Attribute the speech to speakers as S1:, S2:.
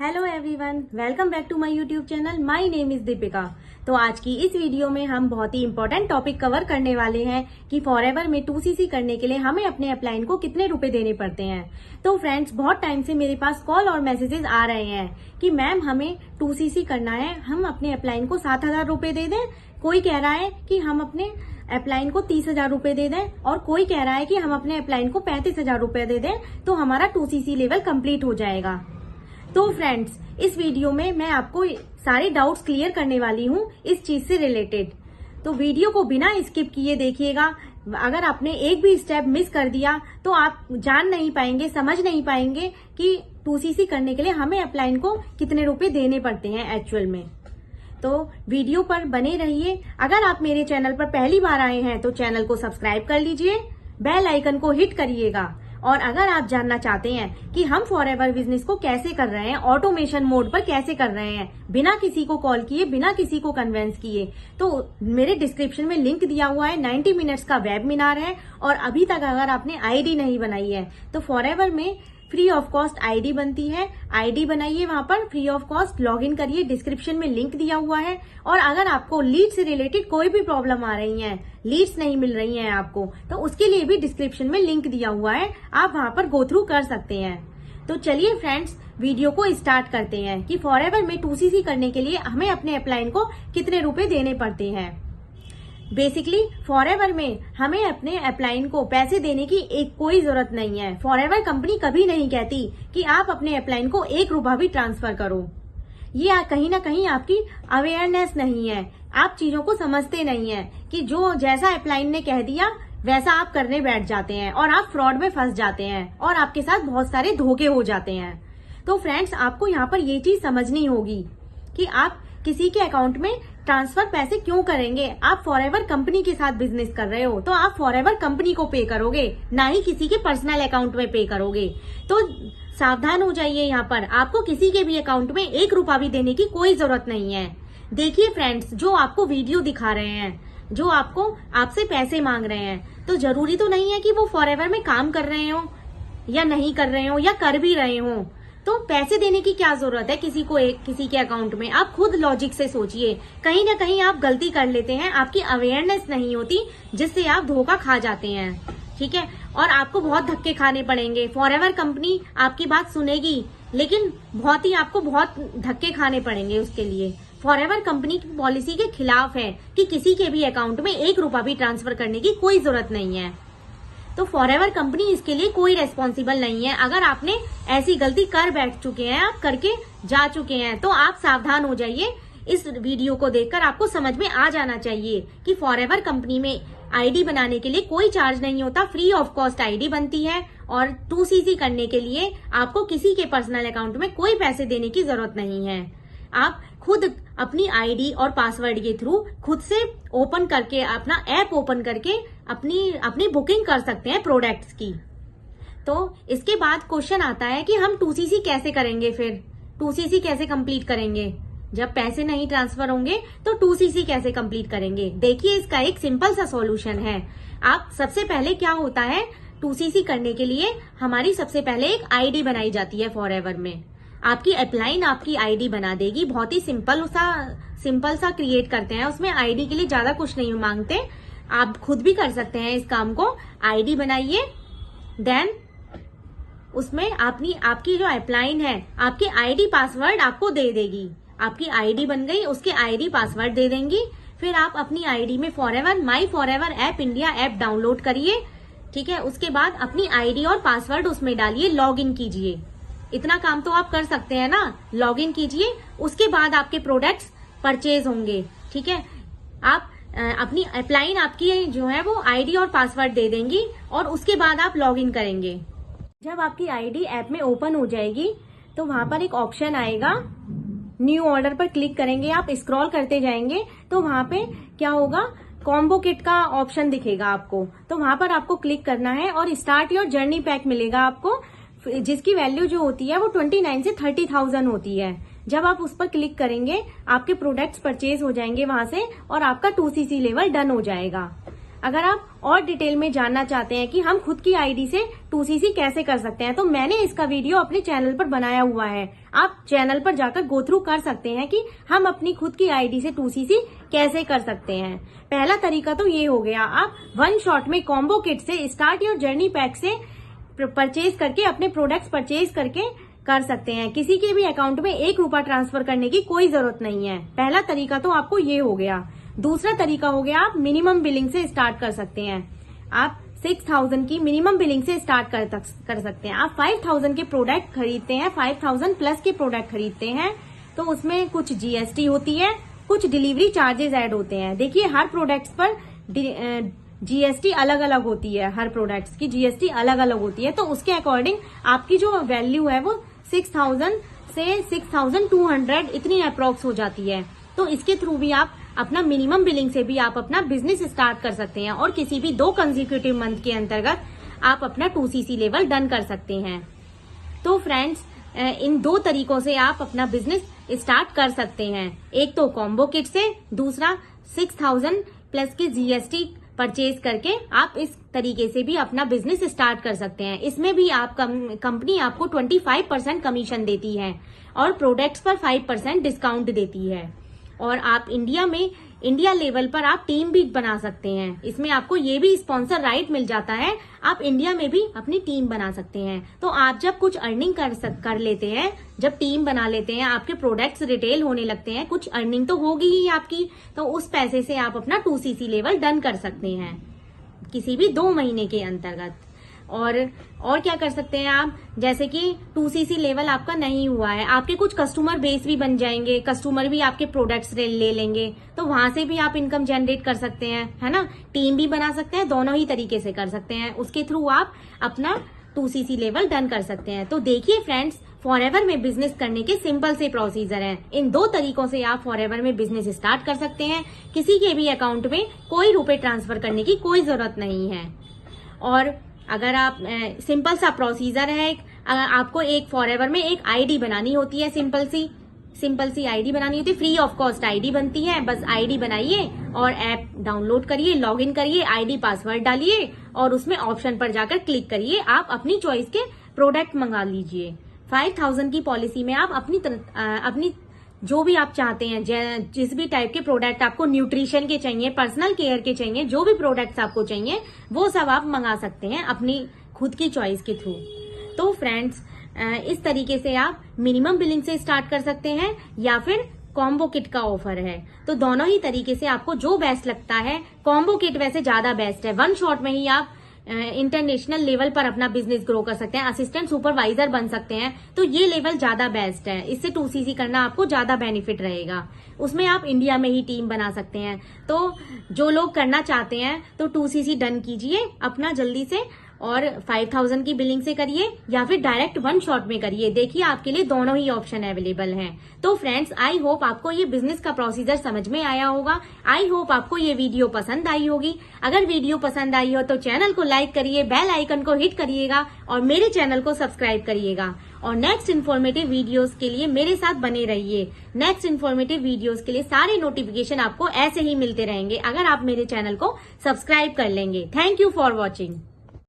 S1: Hello everyone, welcome back to my YouTube channel. My name is Deepika. तो आज की इस वीडियो में हम बहुत ही इंपॉर्टेंट टॉपिक कवर करने वाले हैं कि फॉरएवर में 2cc करने के लिए हमें अपने अपलाइन को कितने रुपए देने पड़ते हैं। तो फ्रेंड्स, बहुत टाइम से मेरे पास कॉल और मैसेजेस आ रहे हैं कि मैम हमें 2cc करना है, हम अपने अपलाइन को 7,000 रुपए दे दें। कोई कह रहा है कि हम अपने अपलाइन को 30,000 रुपए दे दें और कोई कह रहा है कि हम अपने अपलाइन को 35,000 रुपए दे दें तो हमारा 2cc लेवल कंप्लीट हो जाएगा। तो फ्रेंड्स, इस वीडियो में मैं आपको सारे डाउट्स क्लियर करने वाली हूँ इस चीज से रिलेटेड। तो वीडियो को बिना स्किप किए देखिएगा। अगर आपने एक भी स्टेप मिस कर दिया तो आप जान नहीं पाएंगे, समझ नहीं पाएंगे कि 2cc करने के लिए हमें अपलाइन को कितने रुपए देने पड़ते हैं एक्चुअल में। तो वीडियो पर बने रहिए। अगर आप मेरे चैनल पर पहली बार आए हैं तो चैनल को सब्सक्राइब कर लीजिए, बेल आइकन को हिट करिएगा। और अगर आप जानना चाहते हैं कि हम फॉरएवर बिजनेस को कैसे कर रहे हैं, ऑटोमेशन मोड पर कैसे कर रहे हैं, बिना किसी को कॉल किए, बिना किसी को कन्वेंस किए, तो मेरे डिस्क्रिप्शन में लिंक दिया हुआ है। 90 मिनट्स का वेबिनार है। और अभी तक अगर आपने आईडी नहीं बनाई है तो फॉरएवर में फ्री ऑफ कॉस्ट आईडी बनती है। आईडी बनाइए, वहां पर फ्री ऑफ कॉस्ट लॉगिन करिए, डिस्क्रिप्शन में लिंक दिया हुआ है। और अगर आपको लीड से रिलेटेड कोई भी प्रॉब्लम आ रही है, लीड्स नहीं मिल रही हैं आपको, तो उसके लिए भी डिस्क्रिप्शन में लिंक दिया हुआ है, आप वहां पर गो थ्रू कर सकते हैं। तो चलिए फ्रेंड्स, वीडियो को स्टार्ट करते हैं कि फॉरएवर में 2cc करने के लिए हमें अपने अपलाइन को कितने रुपए देने पड़ते हैं। बेसिकली फॉरएवर में हमें अपने अपलाइन को पैसे देने की कोई जरूरत नहीं है। फॉरएवर कंपनी कभी नहीं कहती कि आप अपने अपलाइन को 1 रुपया भी ट्रांसफर करो। ये कहीं ना कहीं आपकी अवेयरनेस नहीं है, आप चीजों को समझते नहीं है कि जो जैसा अपलाइन ने कह दिया वैसा आप करने बैठ जाते हैं और आप फ्रॉड में फंस जाते हैं और आपके साथ बहुत सारे धोखे हो जाते हैं। तो फ्रेंड्स, आपको यहाँ पर ये चीज समझनी होगी कि आप किसी के अकाउंट में ट्रांसफर पैसे क्यों करेंगे। आप फॉरएवर कंपनी के साथ बिजनेस कर रहे हो तो आप फॉरएवर कंपनी को पे करोगे, ना ही किसी के पर्सनल अकाउंट में पे करोगे। तो सावधान हो जाइए, यहाँ पर आपको किसी के भी अकाउंट में 1 रुपया भी देने की कोई जरूरत नहीं है। देखिए फ्रेंड्स, जो आपको वीडियो दिखा रहे हैं, जो आपसे पैसे मांग रहे हैं, तो जरूरी तो नहीं है कि वो फॉरएवर में काम कर रहे हो या नहीं कर रहे हो या कर भी रहे हो। तो पैसे देने की क्या जरूरत है किसी के अकाउंट में। आप खुद लॉजिक से सोचिए, कहीं ना कहीं आप गलती कर लेते हैं, आपकी अवेयरनेस नहीं होती जिससे आप धोखा खा जाते हैं, ठीक है। और आपको बहुत धक्के खाने पड़ेंगे। फॉरएवर कंपनी आपकी बात सुनेगी लेकिन आपको बहुत धक्के खाने पड़ेंगे उसके लिए। फॉरएवर कंपनी की पॉलिसी के खिलाफ है कि किसी के भी अकाउंट में 1 रुपया भी ट्रांसफर करने की कोई जरूरत नहीं है। तो फॉरएवर कंपनी इसके लिए कोई रेस्पॉन्सिबल नहीं है। अगर आपने ऐसी गलती कर बैठ चुके हैं, आप करके जा चुके हैं, तो आप सावधान हो जाइए। इस वीडियो को देखकर आपको समझ में आ जाना चाहिए कि फॉरएवर कंपनी में आईडी बनाने के लिए कोई चार्ज नहीं होता, फ्री ऑफ कॉस्ट आईडी बनती है। और 2cc करने के लिए आपको किसी के पर्सनल अकाउंट में कोई पैसे देने की जरूरत नहीं है। आप खुद अपनी आईडी और पासवर्ड के थ्रू खुद से ओपन करके, अपना ऐप ओपन करके अपनी बुकिंग कर सकते हैं प्रोडक्ट्स की। तो इसके बाद क्वेश्चन आता है कि हम 2cc कैसे करेंगे, फिर 2cc कैसे कंप्लीट करेंगे। जब पैसे नहीं ट्रांसफर होंगे तो 2cc कैसे कंप्लीट करेंगे। देखिए, इसका एक सिंपल सा सॉल्यूशन है। आप सबसे पहले क्या होता है, 2cc करने के लिए हमारी सबसे पहले एक आईडी बनाई जाती है फॉरएवर में। आपकी अपलाइन आपकी आईडी बना देगी। बहुत ही सिंपल सा क्रिएट करते हैं, उसमें आईडी के लिए ज्यादा कुछ नहीं मांगते, आप खुद भी कर सकते हैं इस काम को। आईडी बनाइए, देन उसमें आपकी जो अपलाइन है आपकी आईडी पासवर्ड आपको दे देगी। आपकी आईडी बन गई, उसके आईडी पासवर्ड दे देंगी। फिर आप अपनी आईडी में माई forever app India app download करिए, ठीक है। उसके बाद अपनी आईडी और पासवर्ड उसमें डालिए, लॉग इन कीजिए। इतना काम तो आप कर सकते हैं ना, लॉग इन कीजिए। उसके बाद आपके प्रोडक्ट्स परचेज होंगे, ठीक है। आप अपनी अपलाइन आपकी जो है वो आईडी और पासवर्ड दे देंगी और उसके बाद आप लॉग इन करेंगे। जब आपकी आईडी ऐप में ओपन हो जाएगी तो वहां पर एक ऑप्शन आएगा, न्यू ऑर्डर पर क्लिक करेंगे। आप स्क्रॉल करते जाएंगे तो वहां पे क्या होगा, कॉम्बो किट का ऑप्शन दिखेगा आपको। तो वहां पर आपको क्लिक करना है और स्टार्ट योर जर्नी पैक मिलेगा आपको, जिसकी वैल्यू जो होती है वो 29 से 30,000 होती है। जब आप उस पर क्लिक करेंगे आपके प्रोडक्ट्स परचेज हो जाएंगे वहां से और आपका 2cc लेवल डन हो जाएगा। अगर आप और डिटेल में जानना चाहते हैं कि हम खुद की आईडी से 2CC कैसे कर सकते हैं, तो मैंने इसका वीडियो अपने चैनल पर बनाया हुआ है। आप चैनल पर जाकर गो थ्रू कर सकते हैं कि हम अपनी खुद की आईडी से 2CC कैसे कर सकते हैं। पहला तरीका तो ये हो गया, आप वन शॉट में कॉम्बो किट से स्टार्ट योर जर्नी पैक से परचेज करके अपने प्रोडक्ट्स परचेज करके कर सकते हैं। किसी के भी अकाउंट में 1 रुपया ट्रांसफर करने की कोई जरूरत नहीं है। पहला तरीका तो आपको ये हो गया। दूसरा तरीका हो गया, आप मिनिमम बिलिंग से स्टार्ट कर सकते हैं। आप 6000 की मिनिमम बिलिंग से स्टार्ट कर सकते हैं। आप 5000 के प्रोडक्ट खरीदते हैं, 5000 प्लस के प्रोडक्ट खरीदते हैं, तो उसमें कुछ GST होती है, कुछ डिलीवरी चार्जेस ऐड होते हैं। देखिए, हर प्रोडक्ट्स पर GST अलग अलग होती है, हर प्रोडक्ट्स की GST अलग अलग होती है, तो उसके अकॉर्डिंग आपकी जो वैल्यू है वो 6000 से 6200 इतनी अप्रोक्स हो जाती है। तो इसके थ्रू भी आप अपना मिनिमम बिलिंग से भी आप अपना बिजनेस स्टार्ट कर सकते हैं और किसी भी 2 कंसेक्यूटिव मंथ के अंतर्गत आप अपना 2CC लेवल डन कर सकते हैं। तो फ्रेंड्स, इन 2 तरीकों से आप अपना बिजनेस स्टार्ट कर सकते हैं। एक तो कॉम्बो किट से, दूसरा 6000 प्लस की GST परचेज करके आप इस तरीके से भी अपना बिजनेस स्टार्ट कर सकते हैं। इसमें भी आप कंपनी आपको 25% कमीशन देती है और प्रोडक्ट्स पर 5% डिस्काउंट देती है। और आप इंडिया लेवल पर आप टीम भी बना सकते हैं। इसमें आपको ये भी स्पॉन्सर राइट मिल जाता है, आप इंडिया में भी अपनी टीम बना सकते हैं। तो आप जब कुछ अर्निंग कर लेते हैं, जब टीम बना लेते हैं, आपके प्रोडक्ट्स रिटेल होने लगते हैं, कुछ अर्निंग तो होगी ही आपकी, तो उस पैसे से आप अपना 2CC लेवल डन कर सकते हैं किसी भी 2 महीने के अंतर्गत। और क्या कर सकते हैं आप, जैसे कि 2CC लेवल आपका नहीं हुआ है, आपके कुछ कस्टमर बेस भी बन जाएंगे, कस्टमर भी आपके प्रोडक्ट्स ले लेंगे, तो वहां से भी आप इनकम जनरेट कर सकते हैं, है ना। टीम भी बना सकते हैं, दोनों ही तरीके से कर सकते हैं। उसके थ्रू आप अपना 2CC लेवल डन कर सकते हैं। तो देखिए फ्रेंड्स, फॉरएवर में बिजनेस करने के सिंपल से प्रोसीजर हैं। इन 2 तरीकों से आप फॉरएवर में बिजनेस स्टार्ट कर सकते हैं। किसी के भी अकाउंट में कोई रुपए ट्रांसफर करने की कोई जरूरत नहीं है। और अगर आप सिंपल सा प्रोसीजर है, आपको एक फॉरएवर में एक आईडी बनानी होती है, सिंपल सी आईडी बनानी होती है, फ्री ऑफ कॉस्ट आईडी बनती है। बस आईडी बनाइए और ऐप डाउनलोड करिए, लॉगिन करिए, आईडी पासवर्ड डालिए और उसमें ऑप्शन पर जाकर क्लिक करिए, आप अपनी चॉइस के प्रोडक्ट मंगा लीजिए। 5000 की पॉलिसी में आप अपनी जो भी आप चाहते हैं, जिस भी टाइप के प्रोडक्ट आपको न्यूट्रिशन के चाहिए, पर्सनल केयर के चाहिए, जो भी प्रोडक्ट्स आपको चाहिए वो सब आप मंगा सकते हैं अपनी खुद की चॉइस के थ्रू। तो फ्रेंड्स, इस तरीके से आप मिनिमम बिलिंग से स्टार्ट कर सकते हैं या फिर कॉम्बो किट का ऑफर है। तो दोनों ही तरीके से आपको जो बेस्ट लगता है, कॉम्बो किट वैसे ज्यादा बेस्ट है। 1 शॉट में ही आप इंटरनेशनल लेवल पर अपना बिजनेस ग्रो कर सकते हैं, असिस्टेंट सुपरवाइजर बन सकते हैं। तो ये लेवल ज्यादा बेस्ट है, इससे 2CC करना आपको ज्यादा बेनिफिट रहेगा। उसमें आप इंडिया में ही टीम बना सकते हैं। तो जो लोग करना चाहते हैं तो 2CC डन कीजिए अपना जल्दी से, और 5000 की बिलिंग से करिए या फिर डायरेक्ट 1 शॉट में करिए। देखिए, आपके लिए दोनों ही ऑप्शन अवेलेबल हैं। तो फ्रेंड्स, आई होप आपको ये बिजनेस का प्रोसीजर समझ में आया होगा। आई होप आपको ये वीडियो पसंद आई होगी। अगर वीडियो पसंद आई हो तो चैनल को लाइक करिए, बेल आइकन को हिट करिएगा और मेरे चैनल को सब्सक्राइब करिएगा। और नेक्स्ट इन्फॉर्मेटिव वीडियोस के लिए मेरे साथ बने रहिए। नेक्स्ट इन्फॉर्मेटिव वीडियोस के लिए सारे नोटिफिकेशन आपको ऐसे ही मिलते रहेंगे अगर आप मेरे चैनल को सब्सक्राइब कर लेंगे। Thank you for watching.